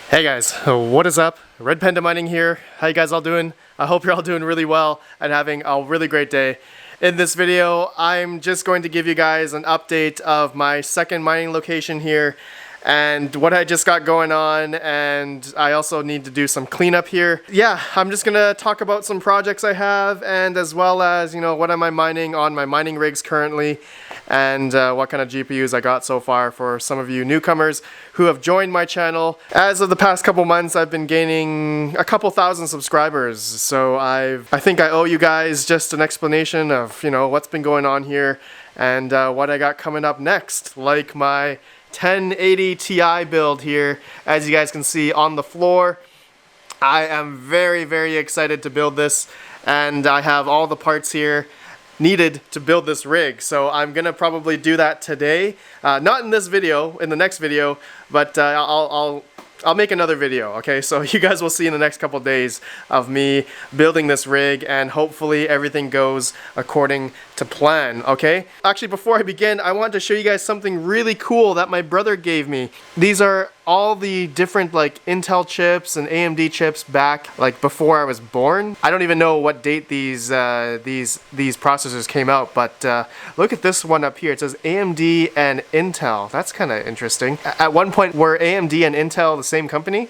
Hey guys, what is up? RedPandaMining here. How you guys all doing? I hope you're all doing really well and having a really great day. In this video, I'm just going to give you guys an update of my second mining location here and what I just got going on, and I also need to do some cleanup here. Yeah, I'm just gonna talk about some projects I have, and as well as, you know, what am I mining on my mining rigs currently, and what kind of GPUs I got so far for some of you newcomers who have joined my channel. As of the past couple months, I've been gaining a couple thousand subscribers, so I think I owe you guys just an explanation of, you know, what's been going on here and what I got coming up next, like my 1080 Ti build here, as you guys can see on the floor. I am very excited to build this, and I have all the parts here needed to build this rig, so I'm gonna probably do that today, not in this video, in the next video, but I'll make another video, okay? So you guys will see in the next couple days of me building this rig, and hopefully everything goes according to plan, okay? Actually, before I begin, I want to show you guys something really cool that my brother gave me. These are all the different like Intel chips and AMD chips back like before I was born. I don't even know what date these processors came out, but look at this one up here. It says AMD and Intel. That's kind of interesting. At one point, were AMD and Intel the same company?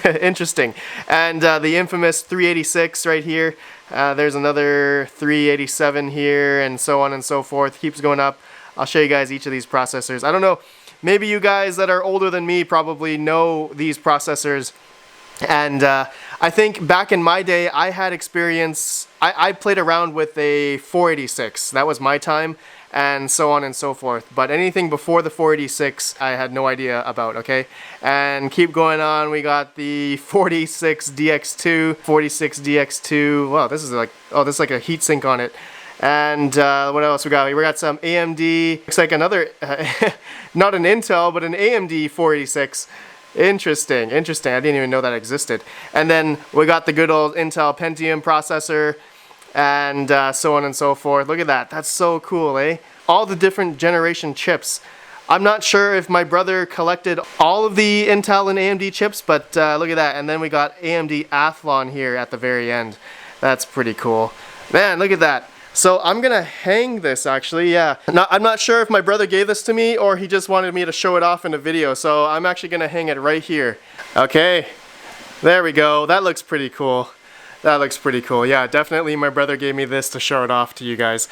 Interesting. And the infamous 386 right here. There's another 387 here, and so on and so forth. Keeps going up. I'll show you guys each of these processors. I don't know, maybe you guys that are older than me probably know these processors. And I think back in my day, I had experience, I played around with a 486. That was my time, and so on and so forth. But anything before the 486, I had no idea about, okay? And keep going on, we got the 46DX2. Wow, this is like, oh, this is like a heat sink on it. And what else we got? We got some AMD, looks like another, not an Intel, but an AMD 486. Interesting. I didn't even know that existed. And then we got the good old Intel Pentium processor, and so on and so forth. Look at that. That's so cool, eh? All the different generation chips. I'm not sure if my brother collected all of the Intel and AMD chips, but look at that. And then we got AMD Athlon here at the very end. That's pretty cool. Man, look at that. So I'm gonna hang this actually, yeah. I'm not sure if my brother gave this to me or he just wanted me to show it off in a video, so I'm actually gonna hang it right here. Okay, there we go. That looks pretty cool. Yeah, definitely my brother gave me this to show it off to you guys.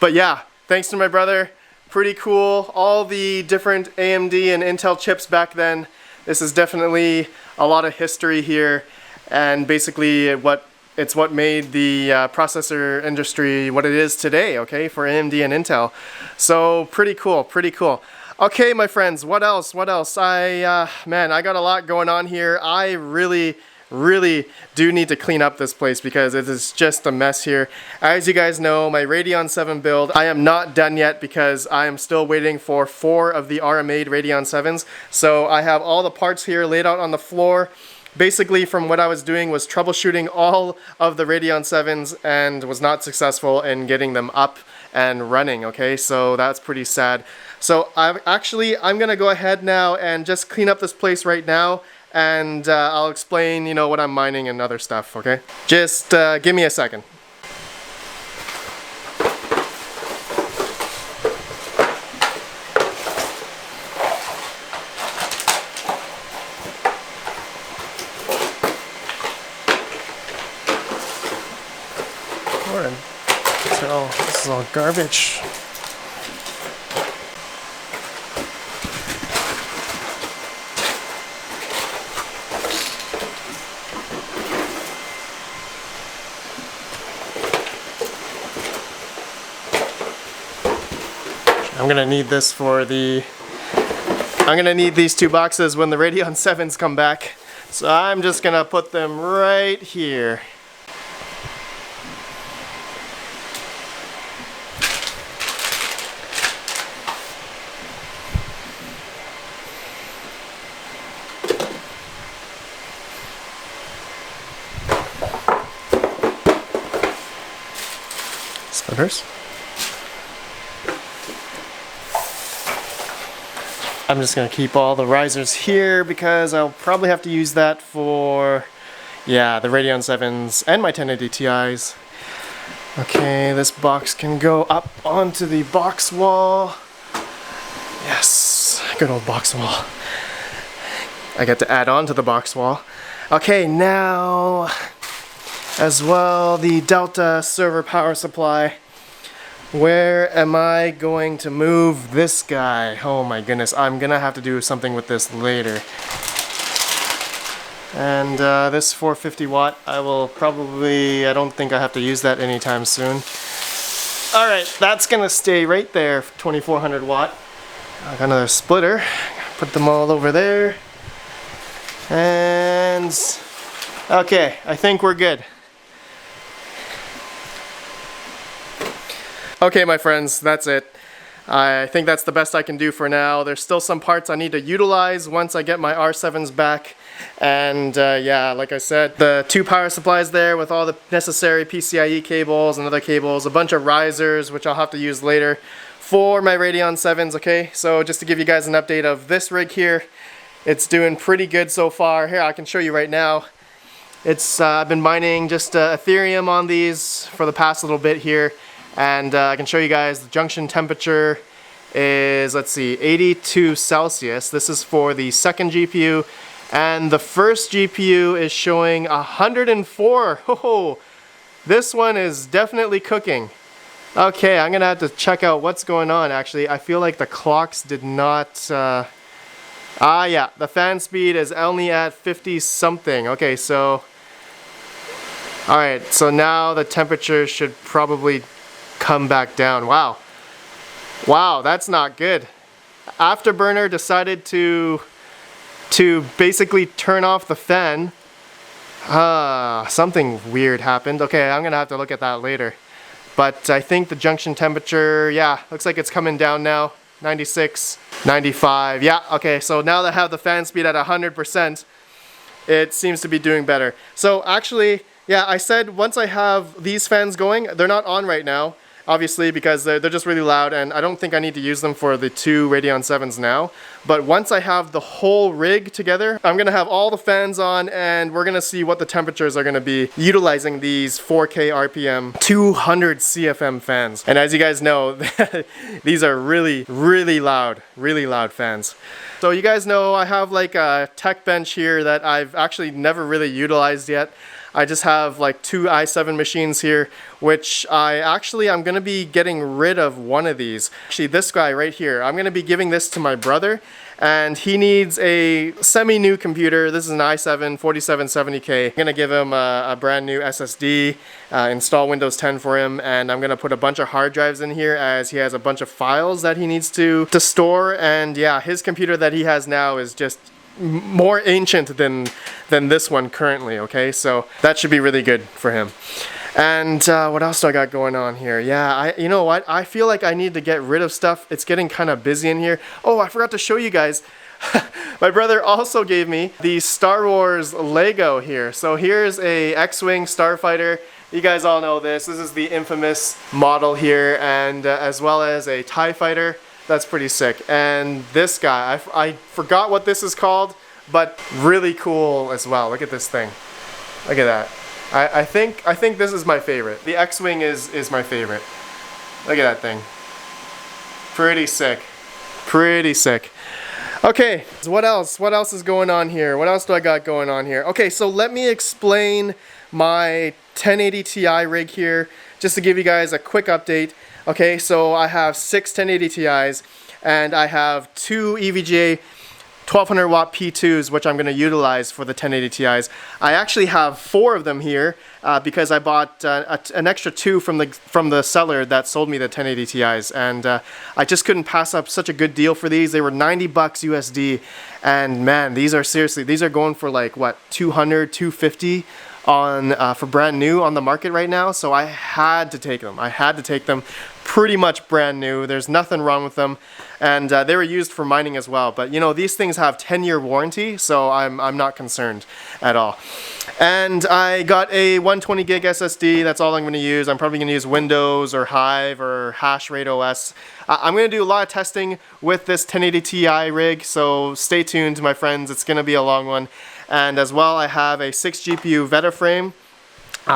But yeah, thanks to my brother. Pretty cool. All the different AMD and Intel chips back then. This is definitely a lot of history here, and basically it's what made the processor industry what it is today, okay, for AMD and Intel. So pretty cool. Okay, my friends, what else? Man, I got a lot going on here. I really do need to clean up this place because it is just a mess here. As you guys know, my Radeon 7 build, I am not done yet because I am still waiting for 4 of the RMA'd Radeon 7s. So I have all the parts here laid out on the floor. Basically, from what I was doing was troubleshooting all of the Radeon 7s and was not successful in getting them up and running, okay? So that's pretty sad. So I'm gonna go ahead now and just clean up this place right now, and I'll explain, you know, what I'm mining and other stuff, okay? Just give me a second. Oh, this is all garbage. I'm gonna need this I'm gonna need these 2 boxes when the Radeon 7s come back. So I'm just gonna put them right here. Splitters. I'm just gonna keep all the risers here because I'll probably have to use that for, yeah, the Radeon 7s and my 1080 Ti's. Okay, this box can go up onto the box wall. Yes, good old box wall. I get to add on to the box wall. Okay, now as well the Delta server power supply. Where am I going to move this guy? Oh my goodness, I'm gonna have to do something with this later. And this 450 watt, I don't think I have to use that anytime soon. Alright, that's gonna stay right there, 2400 watt. I got another splitter, put them all over there. And okay, I think we're good. Okay, my friends, that's it. I think that's the best I can do for now. There's still some parts I need to utilize once I get my R7s back. And yeah, like I said, the 2 power supplies there with all the necessary PCIe cables and other cables, a bunch of risers, which I'll have to use later for my Radeon 7s, okay? So just to give you guys an update of this rig here, it's doing pretty good so far. Here, I can show you right now. It's I've been mining just Ethereum on these for the past little bit here. And I can show you guys the junction temperature is, let's see, 82 Celsius. This is for the second GPU. And the first GPU is showing 104. Oh, this one is definitely cooking. Okay, I'm gonna have to check out what's going on actually. I feel like the clocks did not... yeah, the fan speed is only at 50 something. Okay, so... Alright, so now the temperature should probably come back down. Wow. Wow, that's not good. Afterburner decided to basically turn off the fan. Something weird happened. Okay, I'm gonna have to look at that later. But I think the junction temperature, yeah, looks like it's coming down now. 96, 95. Yeah, okay, so now that I have the fan speed at 100%, it seems to be doing better. So actually, yeah, I said once I have these fans going, they're not on right now, obviously, because they're just really loud, and I don't think I need to use them for the 2 Radeon 7s now. But once I have the whole rig together, I'm going to have all the fans on, and we're going to see what the temperatures are going to be utilizing these 4K RPM 200 CFM fans. And as you guys know, these are really, really loud fans. So you guys know I have like a tech bench here that I've actually never really utilized yet. I just have like 2 i7 machines here, which I'm going to be getting rid of one of these. Actually, this guy right here, I'm going to be giving this to my brother, and he needs a semi-new computer. This is an i7 4770K. I'm going to give him a brand new SSD, install Windows 10 for him, and I'm going to put a bunch of hard drives in here as he has a bunch of files that he needs to store. And yeah, his computer that he has now is just more ancient than this one currently, okay? So that should be really good for him. And what else do I got going on here? Yeah, you know what? I feel like I need to get rid of stuff. It's getting kind of busy in here. Oh, I forgot to show you guys. My brother also gave me the Star Wars Lego here. So here's a X-Wing Starfighter. You guys all know this. This is the infamous model here, and as well as a TIE Fighter. That's pretty sick. And this guy, I forgot what this is called, but really cool as well. Look at this thing. Look at that. I think this is my favorite. The X-Wing is my favorite. Look at that thing. Pretty sick. Pretty sick. Okay, so what else? What else is going on here? What else do I got going on here? Okay, so let me explain my 1080 Ti rig here, just to give you guys a quick update. Okay, so I have 6 1080 Ti's, and I have 2 EVGA 1200 watt P2s, which I'm going to utilize for the 1080 Ti's. I actually have 4 of them here because I bought an extra 2 from the seller that sold me the 1080 Ti's, and I just couldn't pass up such a good deal for these. They were 90 bucks USD, and man, these are going for like what, 200, 250 on for brand new on the market right now. So I had to take them. pretty much brand new. There's nothing wrong with them, and they were used for mining as well. But you know, these things have 10-year warranty, so I'm not concerned at all. And I got a 120 gig SSD. That's all I'm going to use. I'm probably going to use Windows or Hive or Hash Rate OS. I'm going to do a lot of testing with this 1080 Ti rig, so stay tuned, my friends. It's going to be a long one. And as well, I have a 6 GPU Veta frame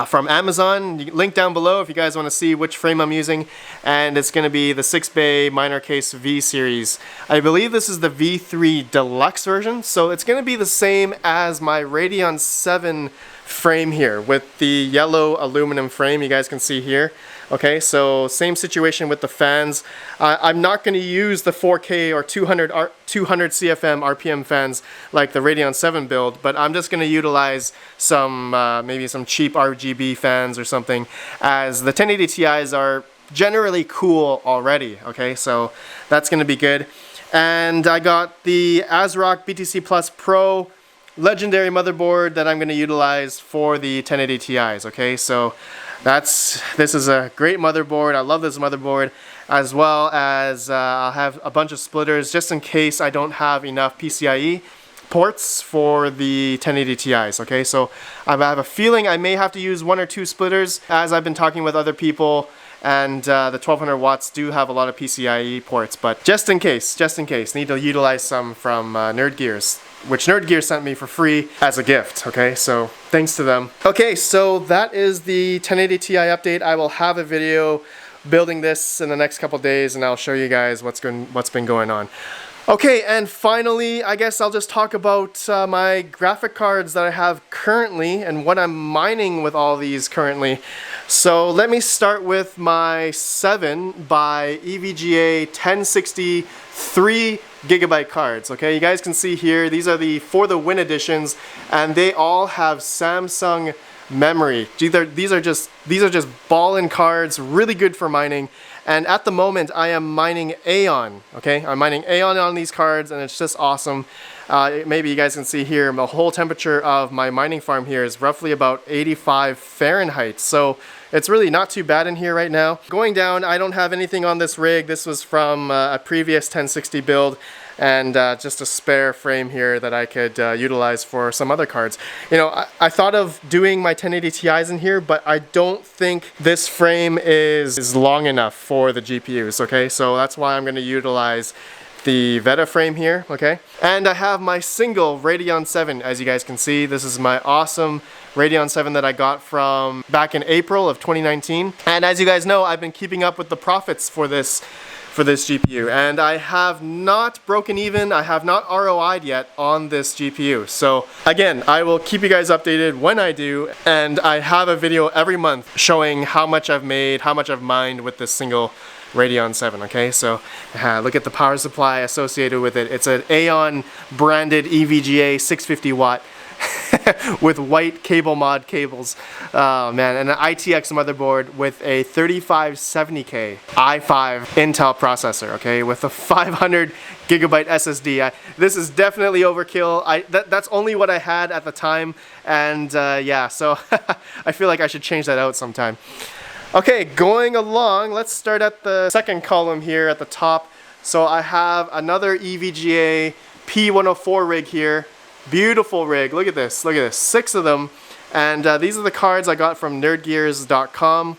from Amazon. Link down below if you guys want to see which frame I'm using. And it's going to be the 6-bay Miner Case V series. I believe this is the V3 Deluxe version, so it's going to be the same as my Radeon 7 frame here with the yellow aluminum frame you guys can see here. Okay, so same situation with the fans. I'm not going to use the 4K or 200 CFM RPM fans like the Radeon 7 build, but I'm just going to utilize some maybe some cheap RGB fans or something, as the 1080 Ti's are generally cool already. Okay, so that's going to be good. And I got the ASRock BTC Plus Pro legendary motherboard that I'm going to utilize for the 1080 Ti's. Okay, so this is a great motherboard. I love this motherboard, as well as I'll have a bunch of splitters just in case I don't have enough PCIe ports for the 1080 Ti's. Okay, so I have a feeling I may have to use 1 or 2 splitters, as I've been talking with other people, and the 1200 watts do have a lot of PCIe ports, but just in case, need to utilize some from Nerdgears, which Nerdgear sent me for free as a gift. Okay, so thanks to them. Okay, so that is the 1080 Ti update. I will have a video building this in the next couple days, and I'll show you guys what's been going on. Okay, and finally, I guess I'll just talk about my graphic cards that I have currently and what I'm mining with all these currently. So let me start with my 7 by EVGA 1060 3GB cards. Okay, you guys can see here, these are the For the Win editions, and they all have Samsung memory. These are just ball-in cards, really good for mining. And at the moment, I am mining Aeon. Okay, I'm mining Aeon on these cards, and it's just awesome. Maybe you guys can see here, the whole temperature of my mining farm here is roughly about 85 Fahrenheit. So it's really not too bad in here right now. Going down, I don't have anything on this rig. This was from a previous 1060 build, and just a spare frame here that I could utilize for some other cards. You know, I thought of doing my 1080 Ti's in here, but I don't think this frame is long enough for the GPUs. Okay, so that's why I'm going to utilize the Veta frame here. Okay, and I have my single Radeon 7, as you guys can see. This is my awesome Radeon 7 that I got from back in April of 2019, and as you guys know, I've been keeping up with the profits for this GPU, and I have not broken even, I have not ROI'd yet on this GPU. So again, I will keep you guys updated when I do, and I have a video every month showing how much I've made, how much I've mined with this single Radeon 7. Okay, so look at the power supply associated with it. It's an Aeon branded EVGA 650 watt with white cable mod cables. Oh man, and an ITX motherboard with a 3570K i5 Intel processor, okay, with a 500 gigabyte SSD. This is definitely overkill. That's only what I had at the time, and yeah, so I feel like I should change that out sometime. Okay, going along, let's start at the second column here at the top. So I have another EVGA P104 rig here. Beautiful rig. Look at this. 6 of them. And these are the cards I got from nerdgears.com.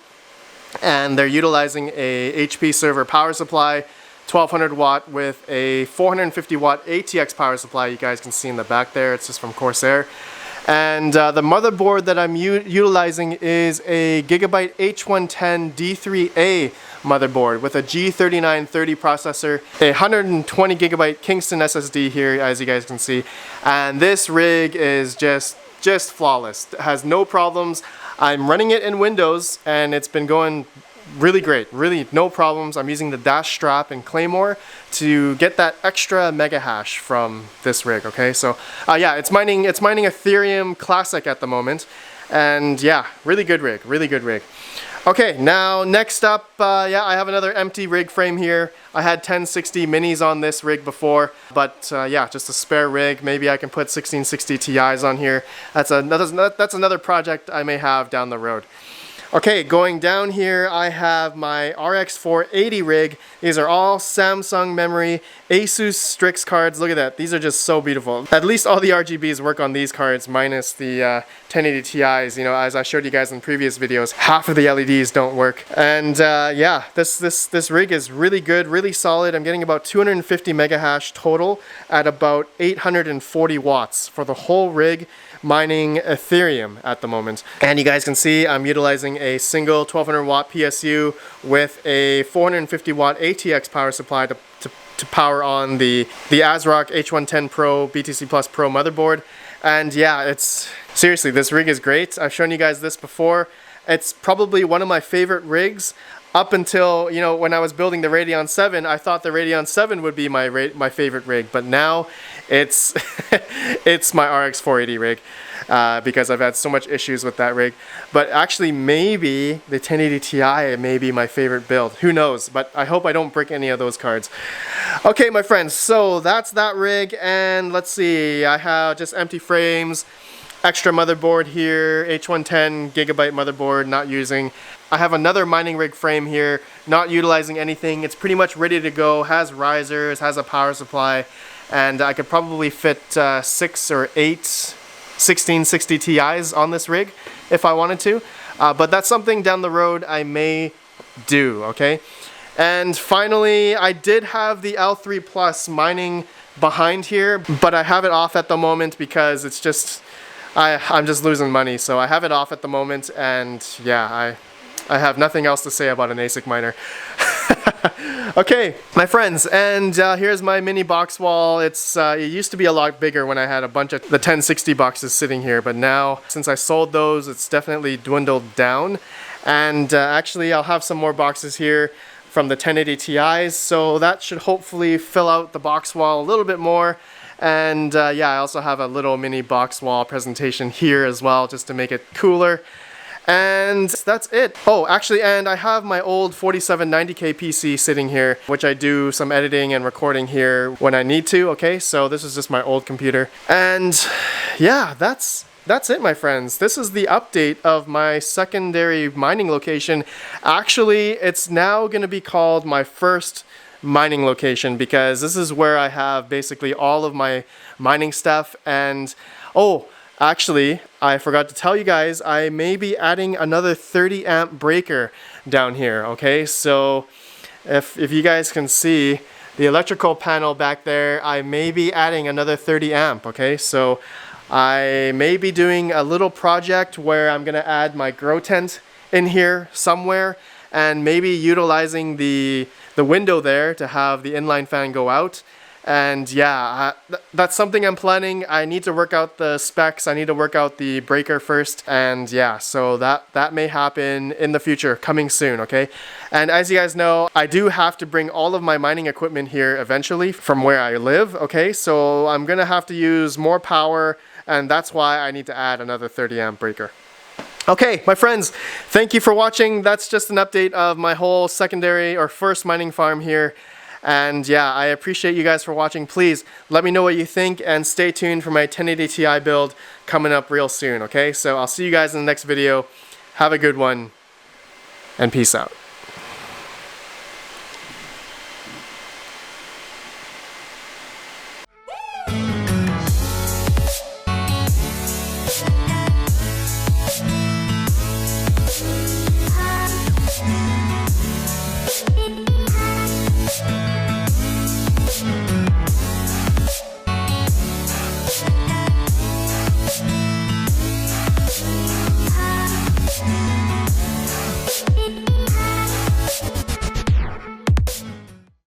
And they're utilizing a HP server power supply, 1200 watt with a 450 watt ATX power supply. You guys can see in the back there. It's just from Corsair. And the motherboard that I'm utilizing is a Gigabyte H110 D3A motherboard with a G3930 processor, a 120 gigabyte Kingston SSD here, as you guys can see. And this rig is just flawless. It has no problems. I'm running it in Windows, and it's been going really great, really no problems. I'm using the dash strap and Claymore to get that extra mega hash from this rig. Okay, so yeah, it's mining Ethereum Classic at the moment, and yeah, really good rig. Okay, now next up, yeah, I have another empty rig frame here. I had 1060 minis on this rig before, but yeah, just a spare rig. Maybe I can put 1660 Ti's on here. That's another project I may have down the road. Okay, going down here, I have my RX 480 rig. These are all Samsung memory, Asus Strix cards. Look at that. These are just so beautiful. At least all the RGBs work on these cards, minus the 1080 Ti's. You know, as I showed you guys in previous videos, half of the LEDs don't work. And yeah, this rig is really good, really solid. I'm getting about 250 mega hash total at about 840 watts for the whole rig, mining Ethereum at the moment. And you guys can see I'm utilizing a single 1200 watt PSU with a 450 watt ATX power supply to power on the ASRock H110 Pro BTC Plus Pro motherboard. And yeah, it's seriously, this rig is great. I've shown you guys this before. It's probably one of my favorite rigs. Up until, you know, when I was building the Radeon 7, I thought the Radeon 7 would be my favorite rig, but now it's it's my RX 480 rig because I've had so much issues with that rig. But actually, maybe the 1080 Ti may be my favorite build. Who knows? But I hope I don't break any of those cards. Okay, my friends, so that's that rig, and let's see, I have just empty frames. Extra motherboard here, H110 gigabyte motherboard, not using. I have another mining rig frame here, not utilizing anything. It's pretty much ready to go, has risers, has a power supply, and I could probably fit 6 or 8 1660 Ti's on this rig if I wanted to. But that's something down the road I may do, okay? And finally, I did have the L3 Plus mining behind here, but I have it off at the moment because it's just, I'm just losing money, so I have it off at the moment, and yeah, I have nothing else to say about an ASIC miner. Okay, my friends, and here's my mini box wall. It used to be a lot bigger when I had a bunch of the 1060 boxes sitting here, but now, since I sold those, it's definitely dwindled down. And actually, I'll have some more boxes here from the 1080 Ti's, so that should hopefully fill out the box wall a little bit more. And yeah, I also have a little mini box wall presentation here as well, just to make it cooler. And that's it. Oh, actually, and I have my old 4790K PC sitting here, which I do some editing and recording here when I need to, okay? So this is just my old computer. And yeah, that's it, my friends. This is the update of my secondary mining location. Actually, it's now going to be called my first mining location because this is where I have basically all of my mining stuff. And oh, actually, I forgot to tell you guys, I may be adding another 30 amp breaker down here, okay? So if you guys can see the electrical panel back there, I may be adding another 30 amp, okay? So I may be doing a little project where I'm gonna add my grow tent in here somewhere, and maybe utilizing the window there to have the inline fan go out. And yeah, that's something I'm planning. I need to work out the specs. I need to work out the breaker first. And yeah, so that may happen in the future, coming soon, okay? And as you guys know, I do have to bring all of my mining equipment here eventually from where I live, okay? So I'm gonna have to use more power, and that's why I need to add another 30 amp breaker. Okay, my friends, thank you for watching. That's just an update of my whole secondary or first mining farm here. And yeah, I appreciate you guys for watching. Please let me know what you think and stay tuned for my 1080 Ti build coming up real soon, okay? So I'll see you guys in the next video. Have a good one, and peace out.